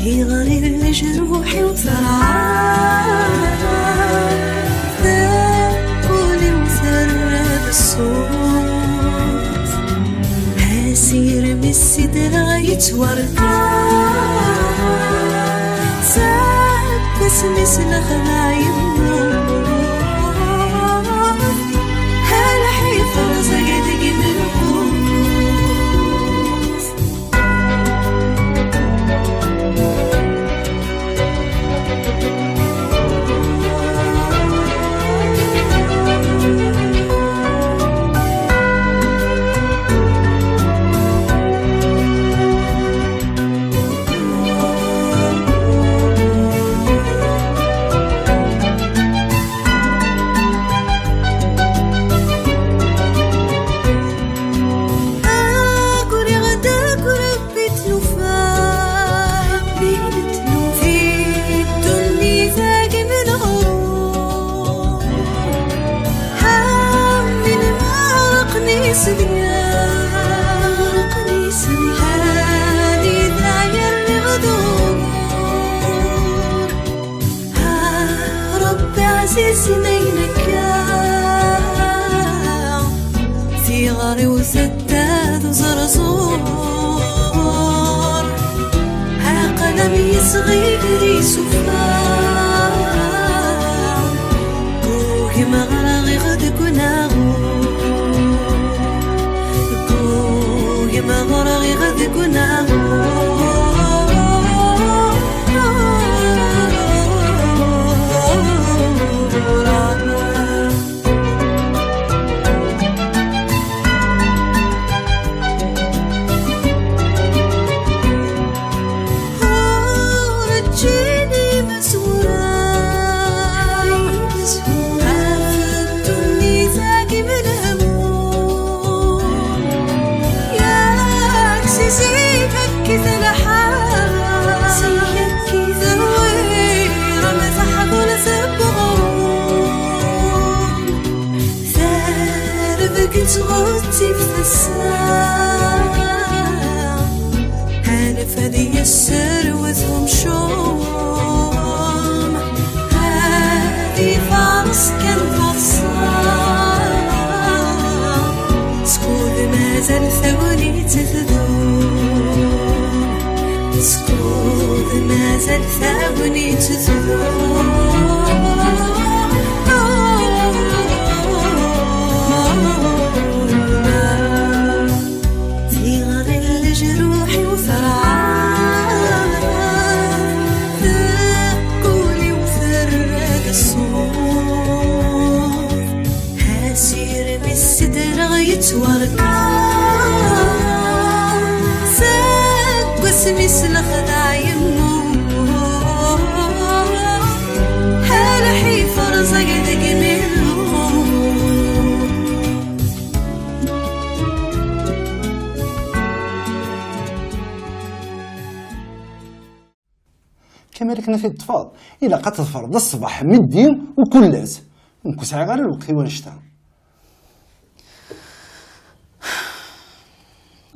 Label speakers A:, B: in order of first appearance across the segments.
A: في غرير جروحي وثرعان ذاكولي وثرب الصوت هاسير من السدرة يتوركان ساب بسمي سلخنا يموت هلا حيفا زقدق من القوت ثغري وسداد وزرزور ها قلمي صغير يسفار كوكي مغرغي غد كناغور كوكي مغرغي غد كناغور تغطي في الساعة هانف هذي السر وثهم شوم هذي فارس كان فرصان سكول ما زال ثوني تثذون سكول ما زال ثوني تثذون يتوركان ساق واسمي سلخنا يموت هلا حيفا رزقدق منه
B: كما كنا في الطفال إلا قد تفرض الصباح مدي وكل لاز ونكسع غير الوقت ونشتغل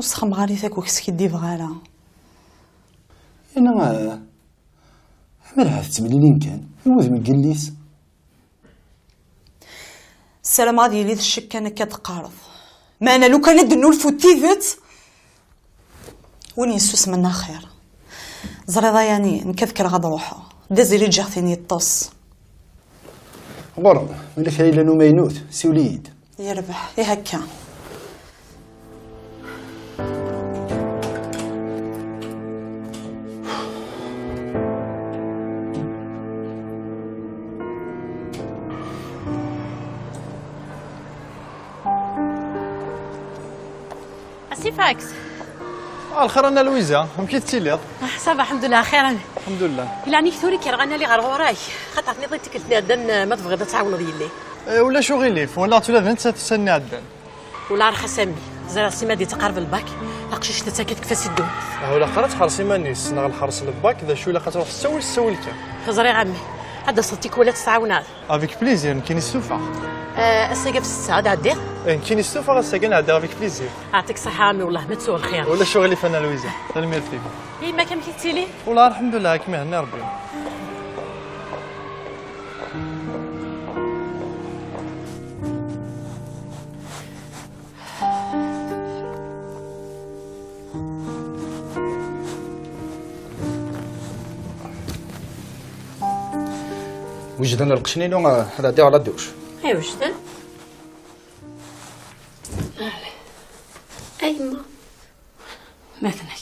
C: وسخم غالي ثاك وكسكي دي بغالا
B: انا عملها تمليلين كان يوز من قليس
C: السلام غادي لي الشك انا كتقارض ما انا لو كان دنو الفوتيفت وني نسوس منها خير زريضه يعني نكذكر غاد روحو دازيلي جاختيني الطوس
B: غرب ولا كاين لانو مينوت سي وليد
C: يربح ايه هكا
D: سي فاكس
E: الخير انا لويزا كي تسيليض
D: صافا الحمد لله خير
E: الحمد لله
D: الا عني كثوري كيرغانا لي غير غوراي خاطرني بغيت كنت نادن ما تبغي تعاونوا ديالي
E: ولا شو غيليف ولا تولى تسني عدن
D: ولا راه خسامي زرا سيما دي تقارب الباك لاقشي شتا تاكد كفاس الدون
E: ولا قرات حرصي مانيس نغ الحرص الباك ذا شو لا خاطر تسوي كان
D: خزري عمي هذا صوتيك ولا تسعاونات.
E: افيك بليزير كاين السوفا.
D: الساقه في الساعه هذا عدي.
E: كاين السوفا الساكن نعدي افيك بليزير.
D: يعطيك الصحه عمي والله ما تسوى الخير.
E: ولا شغلي فانا لويزا ميرسي.
D: ما كان كيتي لي
E: والله الحمد لله كيما هنا ربي.
B: وجدنا القشنينو هذا ديو على الدوش.
D: اي وجدان. ايما مثنك.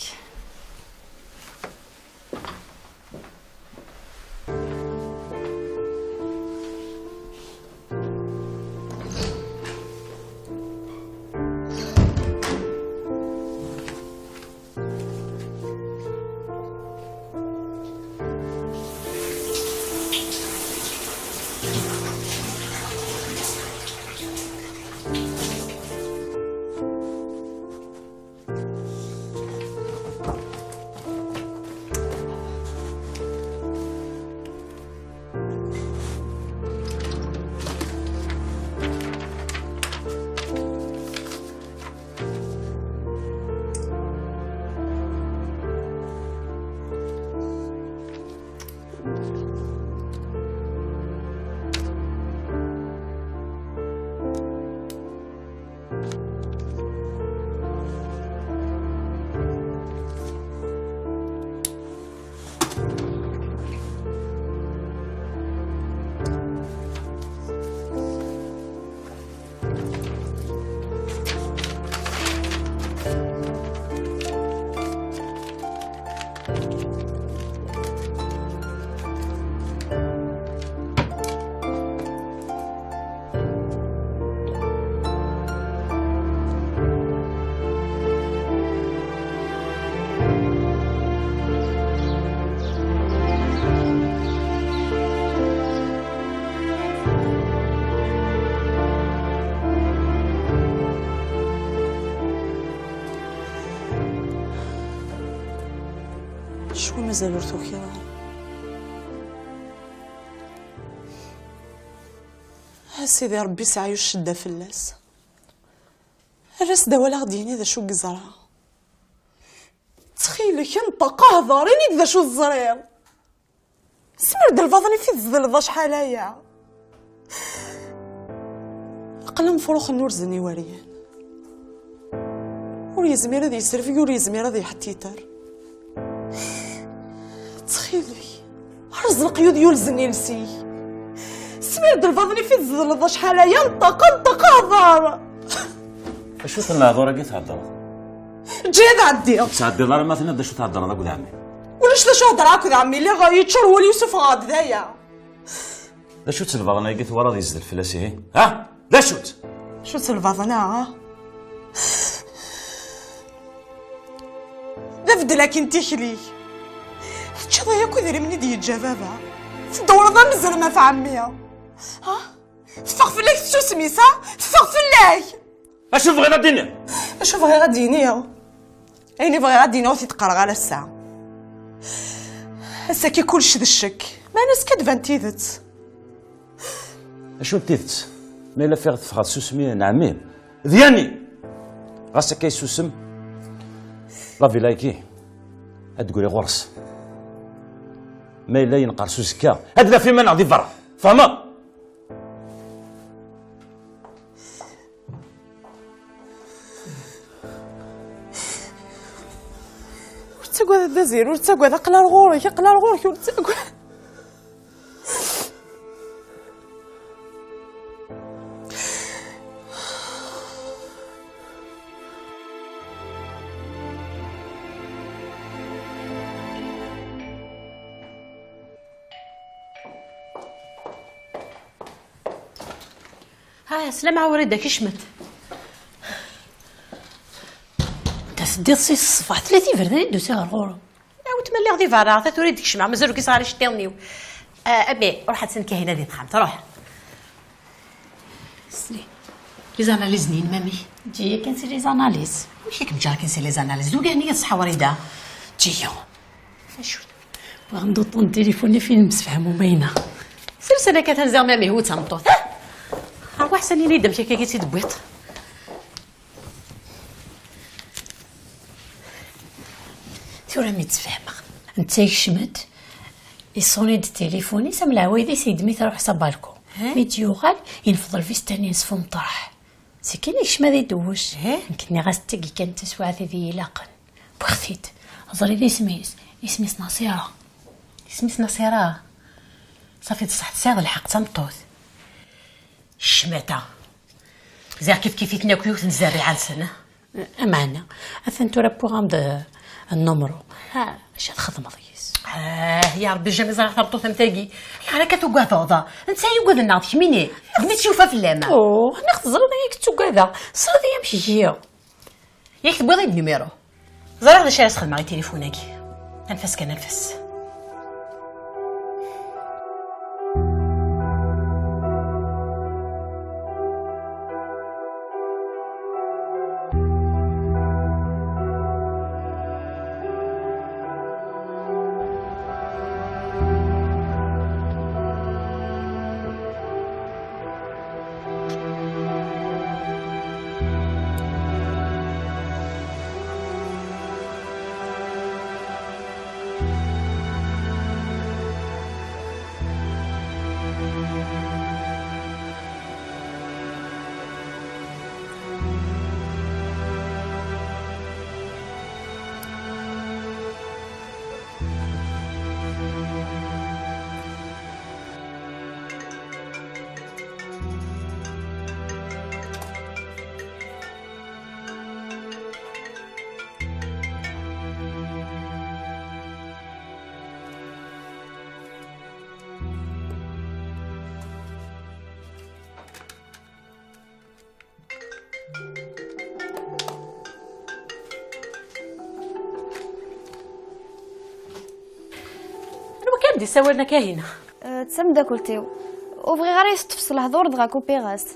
C: شكون مازال ورثو كيرا؟ سيدي ربي سعيو الشدة فلاس. الراس دا ولا غديني ذا شو قزرها. تخيلك انطقه هضريني ذا شو الزرير. سمرد الفضني في الظل شحال هيا. قلم فروخ النور زني وريان. ور يزمير هذا يسرفي ور يزمير هذا يحتيتر. تخيلي رزق يود يلزني لسي. سمرد الفضني في الظل شحال هيا انطق هضر.
F: شو تنهضر كي تهضر؟
C: جيد عدي
F: تعدي الله مثلا دا شو تهضر هذاك عمي
C: ولاش دا شو هضر هكذا عمي اللي غايتشر هو يوسف غاد دايا
F: دا شو تلفظ انا قلت ورا يزد الفلاسي ها لا شوت
C: شو تلفظ انا ها نفد لكن تخلي تشضا ياكو ذري مني دي الجبابه تدور ضا مزر ما في عمية ها تفغفل لك شو سميسا تفغفل لك
F: اشوف غير الدنيا
C: اشوف غير الدنيا عيني بغي غادي نوثي تقرا على الساعه هسا كي كلشي ذا الشك ما ناس كدفان تيذت
F: اشو تيذت ما الا فيغ تفغد سوسمي نعمين دياني غاسا كاي سوسم لا فيلايكي هاد تقولي غرس ما الا ينقر سوسكا هاد لا في منع دي برا فهمه
C: تقعد هذا زير وتقعد قلال غورك وتقعد
D: ها سلامة وريدة كي شمت انت سديت سي الصباح 30 فردان دوسي غرغورو وتملي غادي فارا عطيت وريد ديك الشمعة مازالو كي صغار يشطيونيو ابي روح هاد سنكا هنا دي تخمت روح سلي لي زاناليز نين مامي
G: جايه كنسي لي زاناليز
D: ماشي كنجا كنسي لي زاناليز دوكا هنيا تصحى وريدة
G: جايه شو بغا ندوطو التليفون فين مسفهمو باينه
D: سلسلة كتنزع مامي هو تمطوط هو احسن لي دم شي كي تدبيط.
G: تورا متفاهمة انت يشمت يصوني دي تليفوني سام العوايدي سيد مي تروح صبالكو ميت يوغال ينفض الفيستاني نصفو مطرح سكين يشما دي دوش يمكنني غاستيكي كانت تسوى ذي لاقن بختيت هضري ذي اسميس نصيرة.
D: اسميس نصيرة صافي تصح تساغ الحق تمطوط الشماتة زي كيف يتناكلو تنزاري على سنة
G: معنا اثن تورا بوغام د النمرو ها اش تخدم ضيس
D: يا ربي جامي زرع تمطوط نتاكي انا كتوكاثوضا انت يوكاد نعطيك ميني قمت تشوفها في اللامة
G: انا خزر انا كنتو كذا صافي يمشي هي
D: ياك تبغي النيميرو زرع هذا شي راه تخدم على تليفوناكي نفس كنفس. دي سوالنا كاينه
H: تسمى داكلتيو وبغي غير يستفصل الهضور دغا كوبي غاس.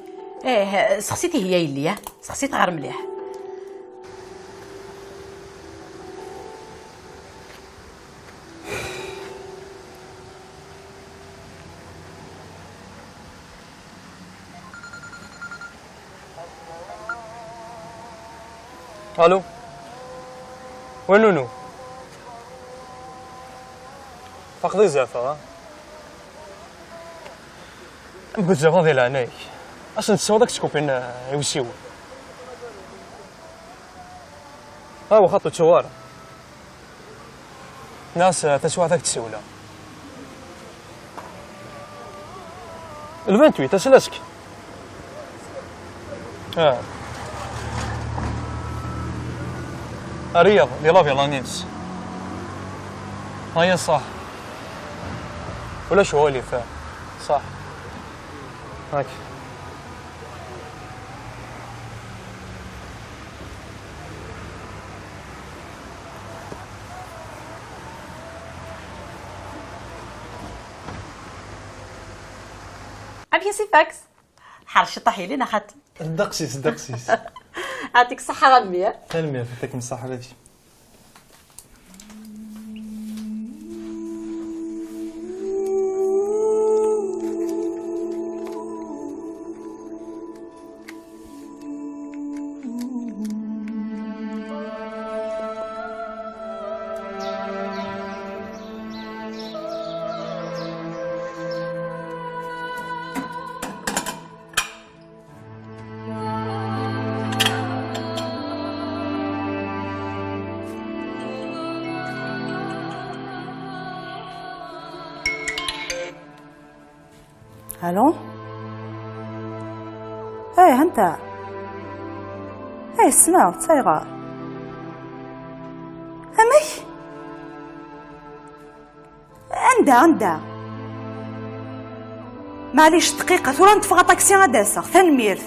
D: سقسيتي هي اللي سقسيت غير مليح.
E: الو وين نونو؟ فقدي زعفة بزاف ديال عينيك اش نتسوى داك السكوبين يوسيو هو خاطو تشوار ناس تسوى داك التسولة ال28 تسلاسك الرياض ديال لافيلانيس هي صح ولا شو اللي فاهم صح هاك
D: ابي سي فاكس حرش طاحي لينا خاطر
E: الدقسيس
D: يعطيك الصحه غنميه
E: تنميه فيك من الصحه هذه.
C: الو ايه انت ايه سمعت صايغه امي عندها معليش دقيقه ثورا نتفغى طاكسي غاداسه ثنمير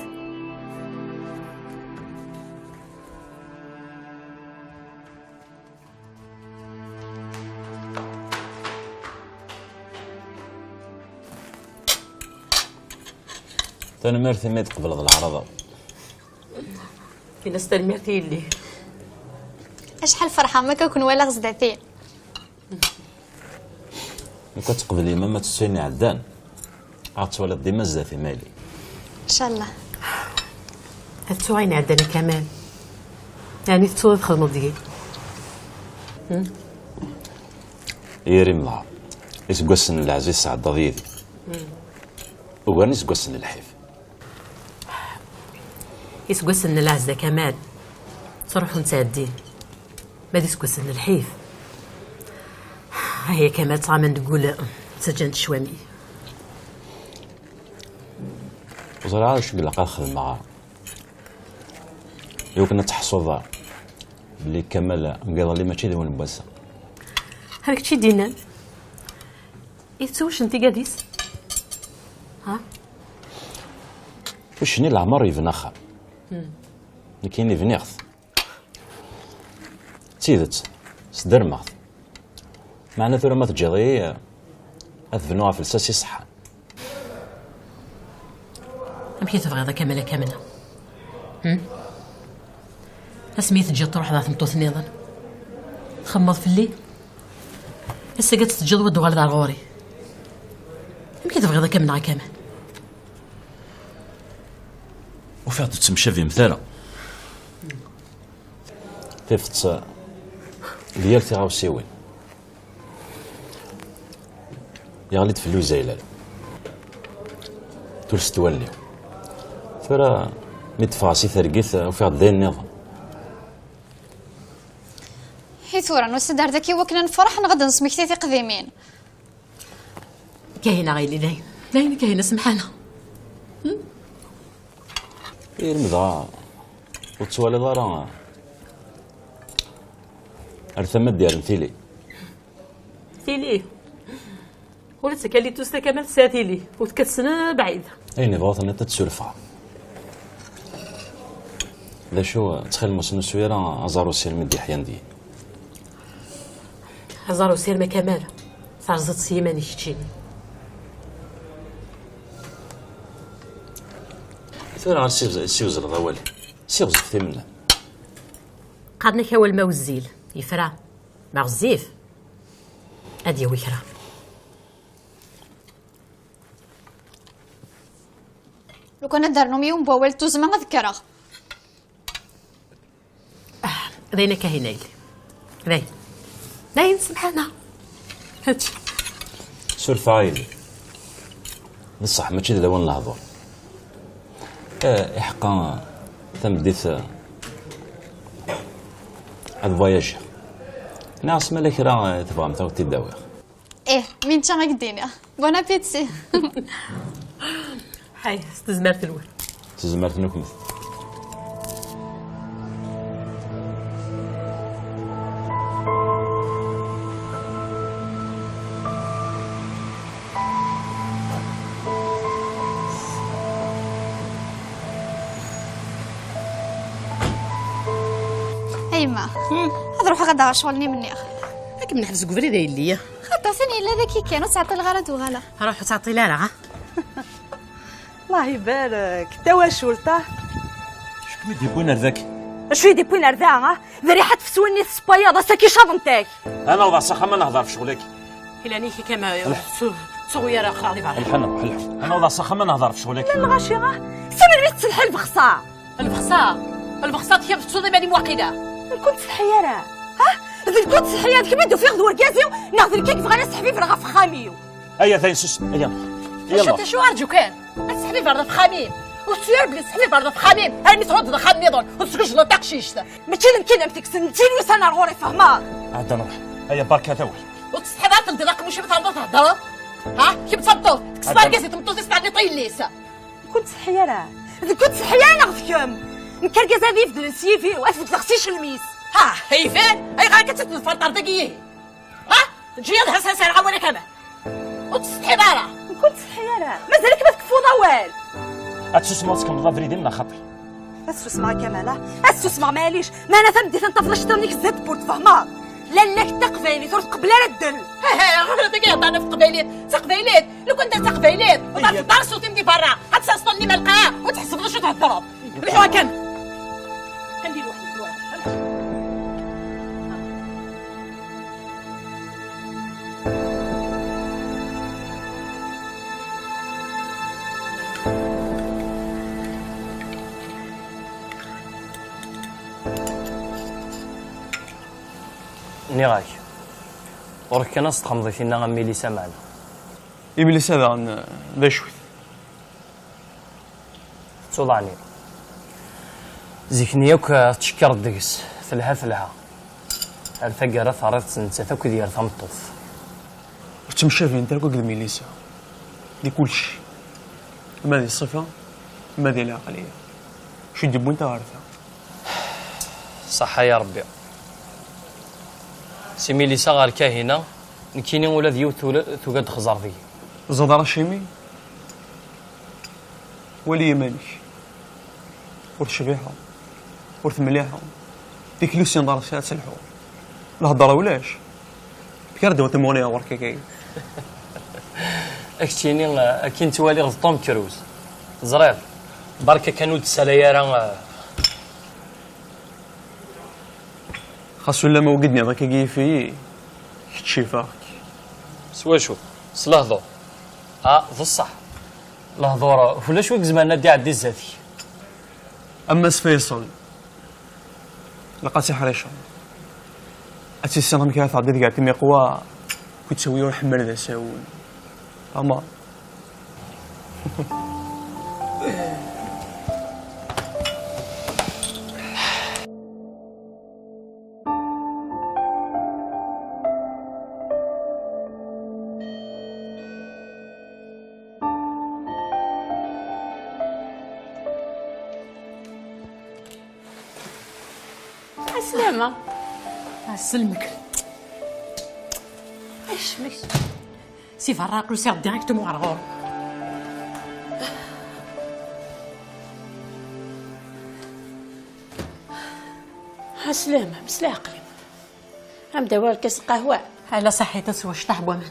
F: تنمرتي ما تقبل العرضه
D: في ناس تنمرتي اللي
H: اشحال فرحه ما كنكون ولا غزدعتين
F: كتقبلي ما تسيني عدان غتولد ديما زافي مالي.
A: ان شاء الله.
D: هاد توعين عندنا كمال يعني تسوى تخدموا ديالي.
F: يا ريم يسقسن العزيز سعد ضيدي وغاني يسقسن الحيف
D: يسقسن العزة كمال تروحوا نتعدين ما يسقسن الحيف. هي كمال طعما نقول سجنت شوامي
F: وزرعها شو قلقا خدم معاها يو كنا تحصل بلي كمال مقاضى لي ماشي ديوان بواسا.
D: هاك شي دينا يتسوش انتي قاديس ها
F: وشني العمر يفنخا لكن يفنيغث تيدت سدرمغ معنا ثورة ما تجيضي أثبنوها في الساسي صحة.
D: أمشي تبغي هذا كاملة كاملة اسمي تجي تروح ذات مطوث نيضا تخمض في الليل هسه قد تجي ودو غالي دار غوري. أمشي تبغي هذا كاملة كامل
F: وفعلا تتمشى في مثالة تفت ديال ثغاو سيوين يغلد في اللوزة إلال تولس تولي ثورة متفاسي ثرقيث وفي دين النظام.
H: هي ثورة نوسدار ذاكي وكنا نفرح نغدا نسمكتي قديمين.
D: كاينة غيلي لاين كاينة سمحانة
F: المضى وتسوالي ضارا أرثمت ديال مثيلي
D: تيلي ولا تكالي توستا كمال ساتيلي وتكسنا بعيد
F: أين بغضنا تتسولفها لا شو تخيل موسم سويرة أزارو سير مدي حيان دي
D: هزارو سير ما كمال صارزت سيماني شتيني
F: ثورة على سيوز الغوالي سيوز في منه
D: قادنا كاول ما وزيل يفرع مع غزيف ادي ويكرا
H: لو كنا دارنا يوم بوال توزما نذكره
D: رينا كهينيل راين سبحانه هاتشي
F: سولف عايلي بصح ماشي دوان الهضور إحقا ثم بديت الفواياج ناس ملك راه تبغى متوتي الدواء.
H: ايه مين تشا قدينا بون ابيتسي.
D: هاي استزمرت الول
F: تزمرت نكمل
H: ايما هذا روح غدا شغلني مني
D: هاك من حفظ قبري داير ليا
H: خاطر ثاني لا ذاك كان تعطي الغرض وغلا
D: روح تعطي لا ها
C: الله يبارك توا شولطه
F: شكون يديبون هذاك
C: شو يديبوين ارذاعه ذريحه تفسوني السباياضه ساكي شاطنتاك
F: انا وضع صخه ما نهضر في شغلك
D: هلانيكي كما صغيره خالي بعض
F: الحنا انا وضع صخه ما نهضر في شغلك
C: الغاشيه سمر بيت تسلحي البخصه
D: البخصات هي بتصودي مالي موقده
C: كنت الحياره ذي كنت الحياه كيما ندو في غدور كازيو ناخذ الكيك بغا نسحبي في رغف خاميو
F: ايا ثاني سوس يلا
D: شو ارجو كان تسحبي في رغف خاميم وتسير بلي تسحبي في رغف خاميم هاني تغد دخل نيضون وتسكش لا تقشيش
C: ماشي يمكن امتك سنتين وسنه غوري فهمار
F: عاد نروح ايا بركه تول
D: وتسحبها تلدق مش بتهضر تهضر كي بتصدق تكسبار كاسي تمطوط تسمعني طيل ليسا
C: كنت الحياره ذي كنت الحياه ناخذكم نكركز هذه في السيفي وأثبت لغسيش الميس
D: هي فين اي غير كتتفلطر دقيه تجي هسه سرعه ولا كمان وتسحبي راه
C: كنت الحياره مازالك ما تكفو ضوال
F: اتسوس ماسك من ظفري ديما خاطر
C: اسوس مع كماله اسوس مع ماليش ما انا ثم بديت نطفلش ترنيك الزيت بورت فهمار لانك تقبيلي ترد قبل الدل
D: غير دقيقه انا في قبيلات لو كنت تقبيلات وضرب الدار صوتي مدي برا غتسطني ما لقاه وتحسب شو تهضروا روحوا كان كندير واحد
E: نيغاك ورك كان تخمضي فينا غا ميليسا معنا
I: إبليس هذا ذا شوي
E: توضعني زيكني يوك تشكر الدقس ثلها الفقرة ثارت نتا كو ديال ثمطوف
I: وتمشى فين انت قد ميليسا دي كلشي ما دي الصفة ما دي العقلية شو تجيب وانت عارفها
E: صحة يا ربي سي ميليسا غير كاهنة نكيني ولا ديو توقد خزار ذي
I: زاد شيمي ولي مالك ورث شبيحة ورث مليحة ديك لوسيان دار ساعات سلحو الهضره ولاش كير دوت مونيا وركا كاين
E: اكتيني اكين توالي غد توم كروز زرير بركه كانوا تساليا راه
I: خاصو لا ما وجدني هذاك كي في تشيفاك
E: سوا شوف سلهضو ذو الصح الهضوره ولا شوك زماننا دي عدي الزاتي
I: اما سفيصل لقاتي حريشه أتي السنة مكانت عدد قاعد تمي قوى كنت تسوي روح حمل ذا ساون أما
G: عسلامة.
D: سلمك ايش مك سي فراق لو سير ديريكتومون على الغور
G: عسلامة مسلا عقلي هم داوال كاس قهوة
D: على صحيت سوا شطح بومن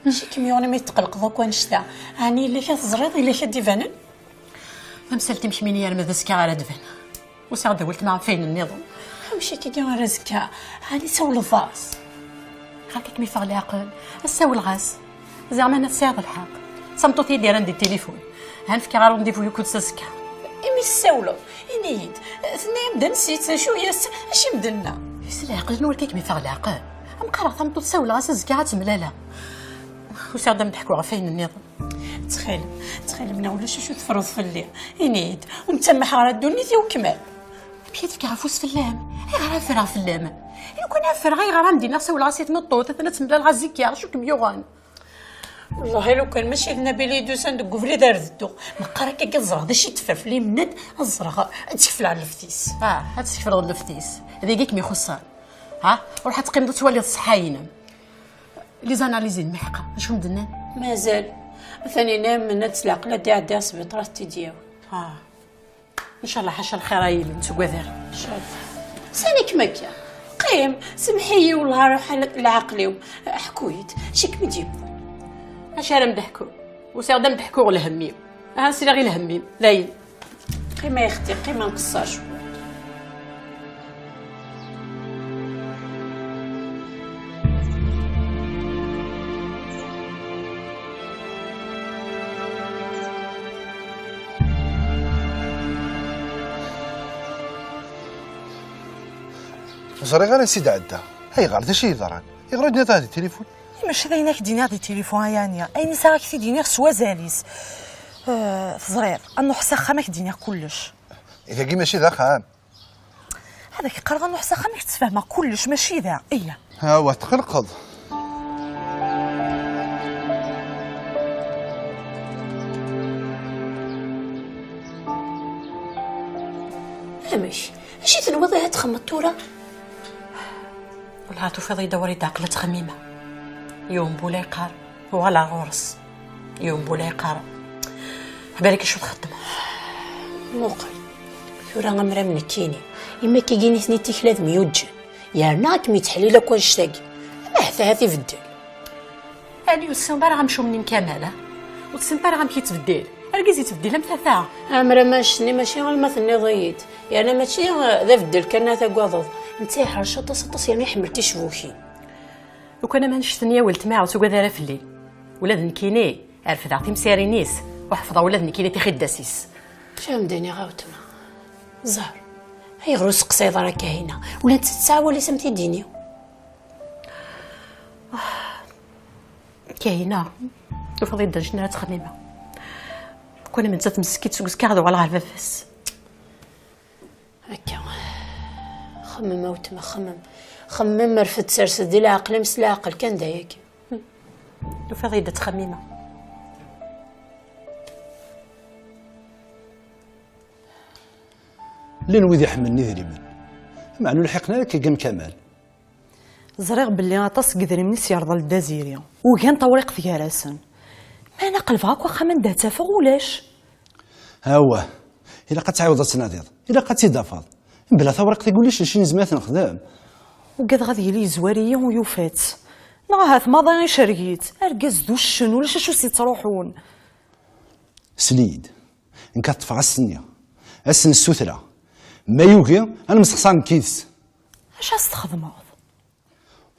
G: شي كميوني ما يتقلق دوك ونشتا هاني اللي كتزريض اللي كديفانن
D: فمسالتي مشمينيا المذا سكا على دفن وساعة دولت مع فين النظام
G: مشي كي قال رزكا هاني سول الفاس
D: هاكك مي فغلي عقل الساول الغاز زعما انا ساعد الحق صمتوتي ديال عندي التليفون هنفكي غير نديفو يكون ساسكا
G: إمي الساولو إنيد ثنين بدا نسيت شوية أشي مدنا
D: يسلا عقل نوركيك مي فغلي عقل أم قرا ثمتو تساول غاز ساسكا تملالا وساعة نضحكوا غفين النظام
G: تخيل من ولا شو تفرض في الليل إنيد ومتمح على الدنيا وكمال
D: بيت كعفوس في اللام غير فرغ في اللام لو كان فرغ غير مدينا سول غاسيت نطوط ثنا تملا الغازيك يا شو كميوغان
G: والله لو كان ماشي لنا بلي دوسان دك فلي دار الدو ما قرا كي كزرع داشي تفاف لي مناد الزرغ تكفل على الفتيس
D: هتكفل على الفتيس هذيك مي خصان وراح تقيم تولي الصحاينه لي زاناليزي المحقه اش مدنا
G: مازال ثاني نام من تسلاق لا دي عدي السبيطار تيدياو
D: ان شاء الله حاشا الخير يلي نتو كذا
G: ان شاء الله سانيك مكا قيم سمحي والله روح العقلي حكويت شيك مجيبو
D: اش راه مضحكو وساعه نضحكو على همي سير غير الهمي لاين
G: قيمه يا اختي قيمه نقصاش
B: زري غير سيدي عدا هاي غير داشي يضران يغردنا تاع التليفون
C: ماشي دايناك دينا دي تليفون يانيا اي نساك في دينا سوا زاليس صغير انو حسا ماك دينا كلش
B: اذا كي ماشي ذا خام
C: هذاك قرا انو حسا ماك تفهم كلش ماشي ذا ايا
B: ها هو تقلقض
G: ماشي تنوضي هاد خمطوره
D: والله توفي دوري عقلة خميمه يوم بولا يقار ولا غورس يوم بولا يقار بالك شو تخدم
G: موقع ثورة غمرة من كيني إما كي جيني سنيتك لازم يوجن يا ناك ميتحليلة كون شتاقي ما حتى هاتي في الدل
D: هاني والسنبار غمشو مني مكاملة والسنبار غم كيتبدل ركزي تبديلها مثلاثة
G: عمرها ماشي غلمة ضيت يعني ماشي ذا في الدل كان تاكواضض نتايا حرشة تصطص يعني حملتي شبوكي
D: لو كان ما نشتنيا ولت معاو سوكا دايره في الليل ولاد نكيني عرفت عطي مسارينيس وحفظه ولاد نكيني تيخد داسيس
G: شام ديني غاوتما زهر هي غير سقسيضه راه كاينه ولا انت تسعى ولا سمتي ديني كاينه وفضي يدير جنات تخميمه كون من تات مسكيت سوكس كاردو على الفاس هكا خمم وتما خمم مرفد سرسدي العقل مس العقل كان دايك وفضي يدير تخميمه
B: لين ويدي يحملني ذريمن معنو لحقنا لك كان كمال
C: زريغ باللي غاطاس قدري من سيرضى للدازيريا وكان طوريق في كراسن ما انا قلب هاك واخا من دات فوق ولاش
B: ها هو الا قد تعاود تناضيض الا قد تيدافض بلا ثورق تقول ليش شي نزمات نخدم
C: وقد غادي لي زواريه ويوفات نغاث ما ضايع شريت ارقز دو الشن ولا شو تروحون
B: سليد ان كتطفى السنيه السن السثره ما يوكي انا مسخصان كيس
C: اش استخدمه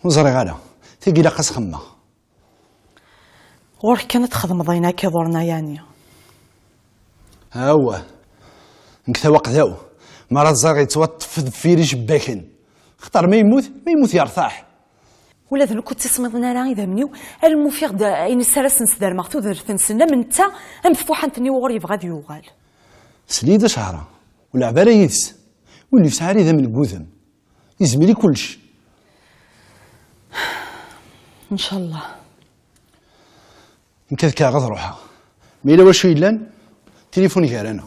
B: وزري غالا تيجي لا قاس خمه
C: غور كانت تخدم ضينا كيضرنا يعني
B: ها هو نكتا وقت ذاو مرات زري يتوطف في ريش باكن اختار ما يموت يرتاح
C: ولا ذنو كنت تسمضنا راه اذا منيو المفيغ دا عين السراس نسدار مغتو ذر تنسنا من تا مفتوحه نتني وغور يبغى يوغال
B: سليده شهره ولا عباله يدس واللي في سعاري ذا من قوذم يزملي كلش
C: ان شاء الله
B: نكذ كا غض روحها ما الا واش يلان تليفوني كارانا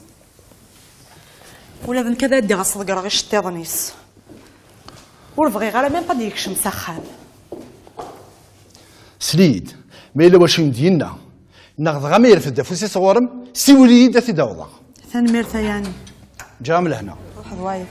C: ولا ذن كذا دي غصدق راه غير شتيضنيس وربغي غير ميم با ديكش مسخان
B: سليد ما الا واش مدينا ناخذ غا ما يرفد دافوسي صورم سي وليد داتي داوضه
C: ثاني ميرتا يعني
B: جا من هنا
C: روح ضوايف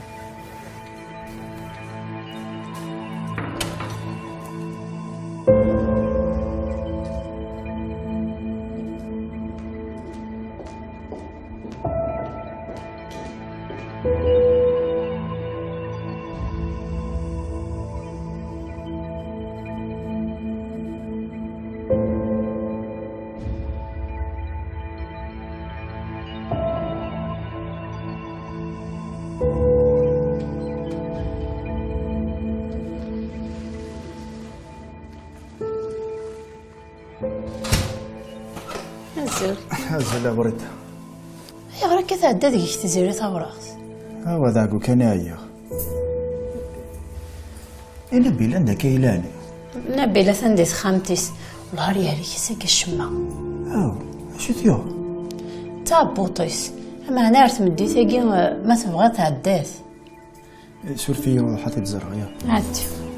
J: هزل برد
G: يا غير كتعدى ديك تزيري تابراغ
J: هو ذاك كان عيا انا بيلا عندك ايلاني
G: نبيلا ثنديت خامتيس والله ريالي كيساك الشمه
J: او اش تيو
G: تا بوطيس اما انا رت مديتاكي ما تبغى تعدات
J: سور في حطيت زرعيه
G: عدي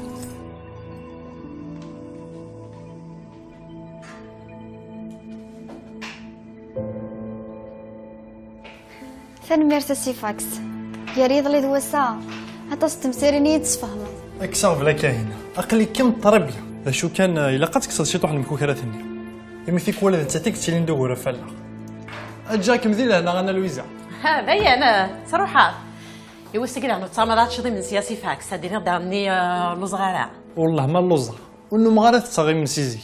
H: ثاني سي فاكس يا ريض لي دوسا حتى ستمسيريني تفهموا
I: اكسر بلا كاهنه اقلي كم طربيه شو كان الا قد تكسر شي طوح المكوكراتني يمي فيك ولا انت تكتي ندور فلا اجاك مذيله انا غانا لويزا
D: هذا انا صراحه يوسك لنا تمرات شدي من سياسي فاكس هادي دارني لوزغاره
I: والله ما اللوزه وانه مغارات تصغي من سيزيك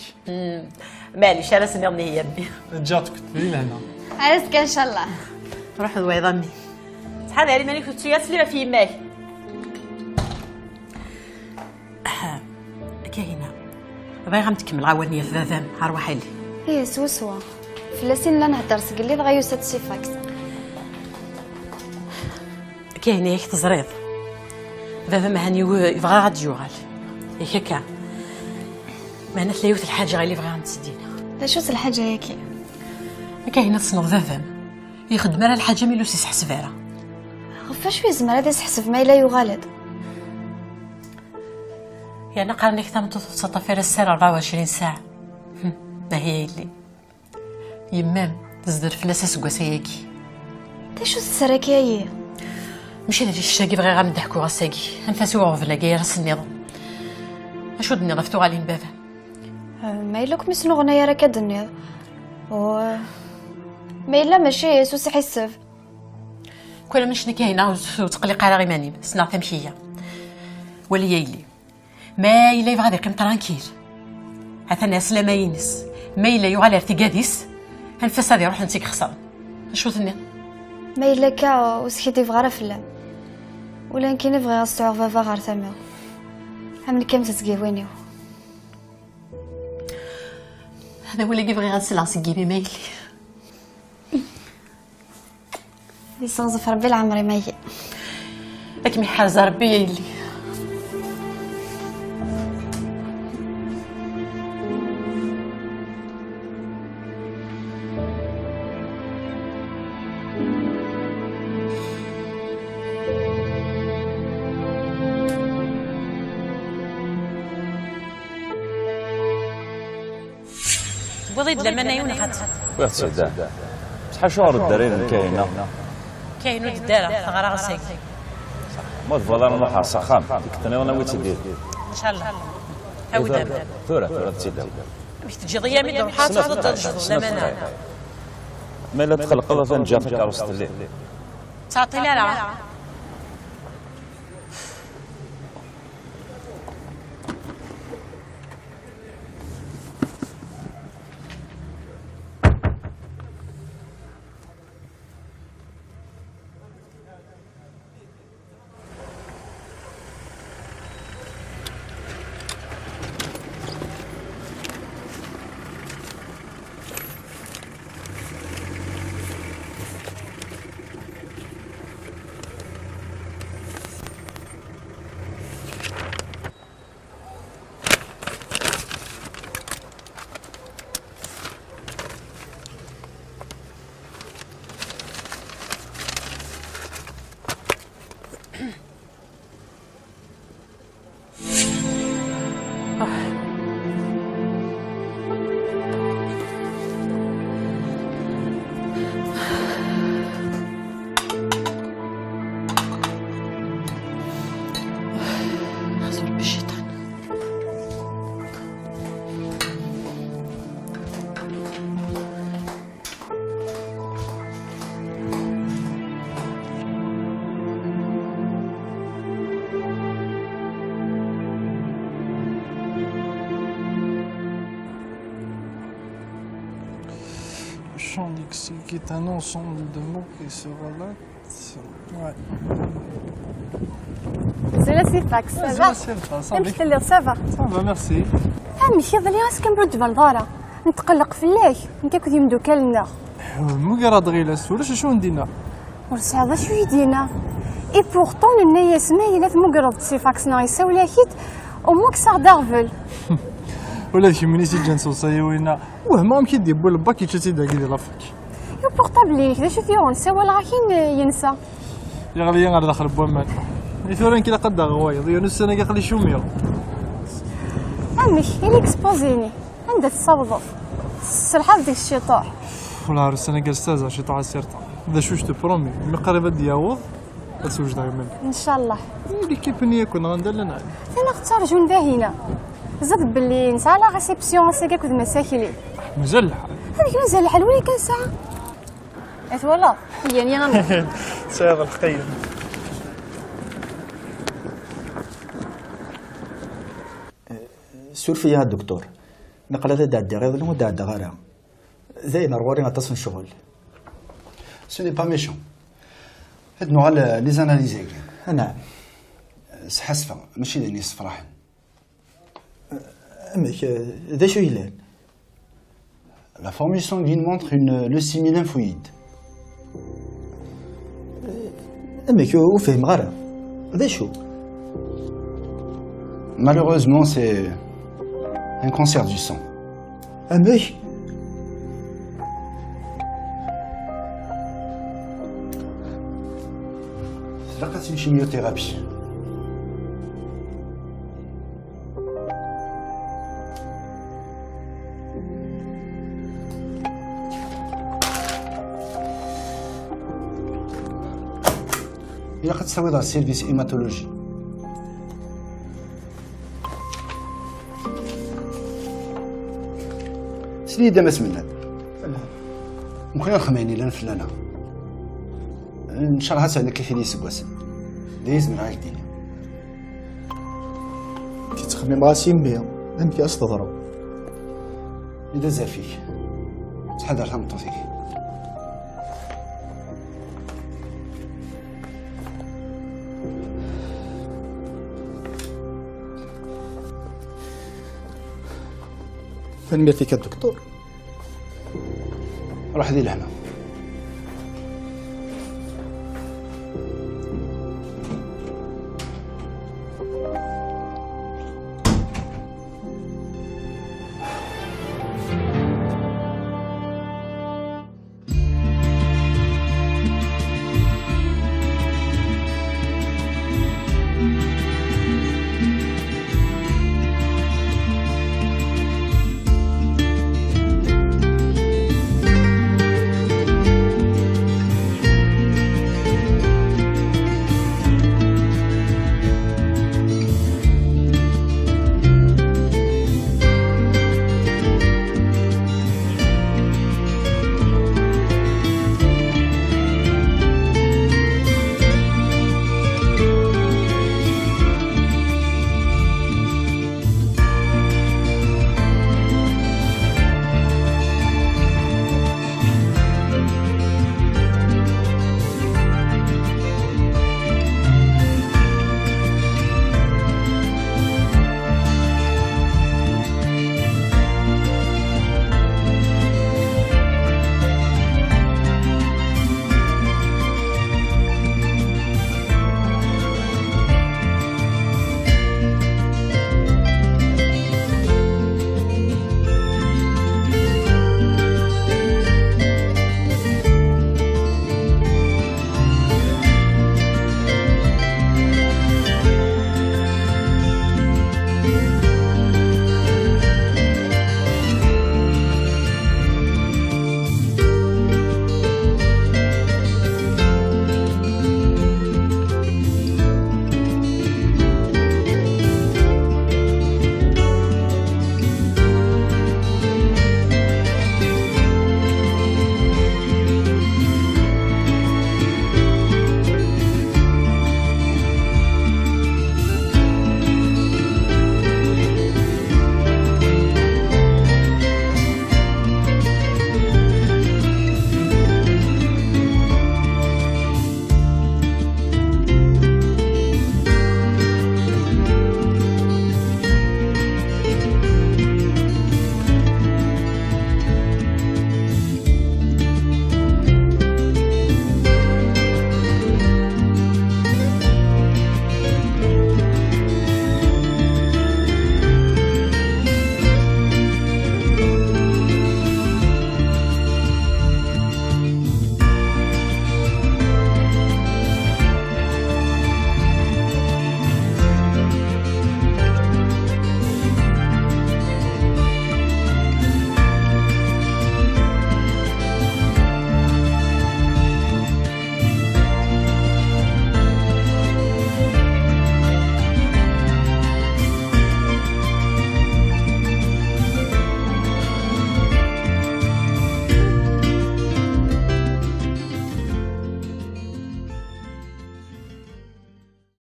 D: ماليش انا سنيرني هي يمي
I: جاتك تبين هنا
H: عرسك ان شاء الله
D: روح دوي ضمي شحال هذه مالك تسياس اللي ما في يماك كاينه باغي غنتكمل عاوني في ذا هروح لي
H: ايه سوا فلاسين لا نهضر سقلي دغيا يوسات سي فاكس
D: كاينه ياك تزريض ذا ما هاني يبغى غادي يوغال ياك هكا ما انا تلايوت الحاجه غير اللي بغا غنتسدينا
H: لا شو الحاجه ياكي
D: كاينه تصنف ذا يخدم راه الحاجه ميلو سيحسب راه
H: غفاش في زمره هذا يحسب ما الا يغالد
D: يعني قرني كثر من تطفير السر 24 ساعه ما هي اللي يمام تزدر فلاسه كواسياكي
H: تا شو السراكي هي
D: ماشي هذا الشاكي بغي غنضحكوا غاساكي انفاسو غفلا كاي راس النظام اشو دني ضفتو عليه بابا
H: ما الا كم يسنو غنايا راه كدني و ما الا ماشي سوسي حسب
D: كل مش نكاينه وتقلق على غيماني سنا تمشيه ولي يلي ما الا يبغى دير كم ترانكيل حتى الناس لا ما ينس ما الا يغال ارتقاديس هنفس هذه روح نتيك خسر شو ثني
H: ما الا كا وسكيتي فغا راه فلان ولكن نبغي غنستوعب فافا غير تما عمل كام تتقيوينيو.
D: هذا هو اللي كيبغي غنسلع سكيبي مايلي.
H: لي صغزف ربي العمري ما هي
D: داك محرزه ربي يلي. تبغي لما نايون غات
F: ويا تسعدا شحال شهر الدارين كاينه
D: كاينو الدار ثغرا غساكي
F: ما تفضل نروح على السخام ديك الثانيه وانا ويت تدير
D: ان شاء الله. عاود دابا
F: ثورة تسيدها
D: باش تجي ضيامي روحات هذا تجدو لا مانع.
F: ما لا تخلق الله فين جا في كاروسة الليل
D: تعطي لا لا
K: champ lexique qui est un ensemble de mots qui se relatent. Ouais.
L: C'est la Sifax, ça va? امشي لي صافا.
K: صافا ميرسي.
L: ماشي ظلي غاس كنبرد بالدارة. نتقلق فلاك، نتا كنت يمدو كلنا.
K: مو قراد غيلاس ولا شو ندينا؟
L: ورسعة شو يدينا؟ اي بورطون الناس سمايلة مقرض Sifax نايسة ولا كيت وموك صار دارفل.
K: ولا شي مني سي جنسو صايوينا وهما كي ديبو الباكي تشتي داكي ديال لافك.
L: يو بورطابلي كذا شو فيون سوا راكين ينسى.
K: يا غالي غير داخل بومان. يثورن كي قد غوايض يونس السنه كيخلي شوميو.
L: امش اللي اكسبوزيني عندها تصوض. السلحه ديك الشيطوح.
K: ولا السنه قال استاذ شيطوح السيرطه. ذا شوش تبرومي مي قريبه دياوض تسوج دايما.
L: ان شاء الله.
K: اللي كيبني يكون غندلنا.
L: انا اختار جون باهينا. زاد باللي نسعى لا ريسبسيون ساكا كود مساكلي
K: مازال الحال
L: هذيك مازال الحال ولا كان ساعه اتولا يعني غنض
K: ساعه الحقيقه
J: سور فيها الدكتور نقل هذا داد غير مو داد غير زين رواري غتصن شغل
B: سو ني با ميشون هاد نوع لي زاناليزي
J: نعم
B: سحاسفه ماشي داني صفراحن
J: امك ذا شو يلان
B: La formule sanguine montre une leucémie lymphoïde.
J: امك وفهم غير ذا شو
B: Malheureusement, c'est un cancer du sang.
J: امك
B: لقات une chimiothérapie. إلا قد تسوي dans le service hématologie. سلي دامس من هذا. ممكن نخميني لان فلانة. نشرها على كيفية سكواس. دايز من عاك ديني.
J: كي تخمم راسين بها امك استضرب.
B: إذا زال فيك. تحضر لها مطوطيك.
J: تنميرتك الدكتور.
B: روح دي لهنا.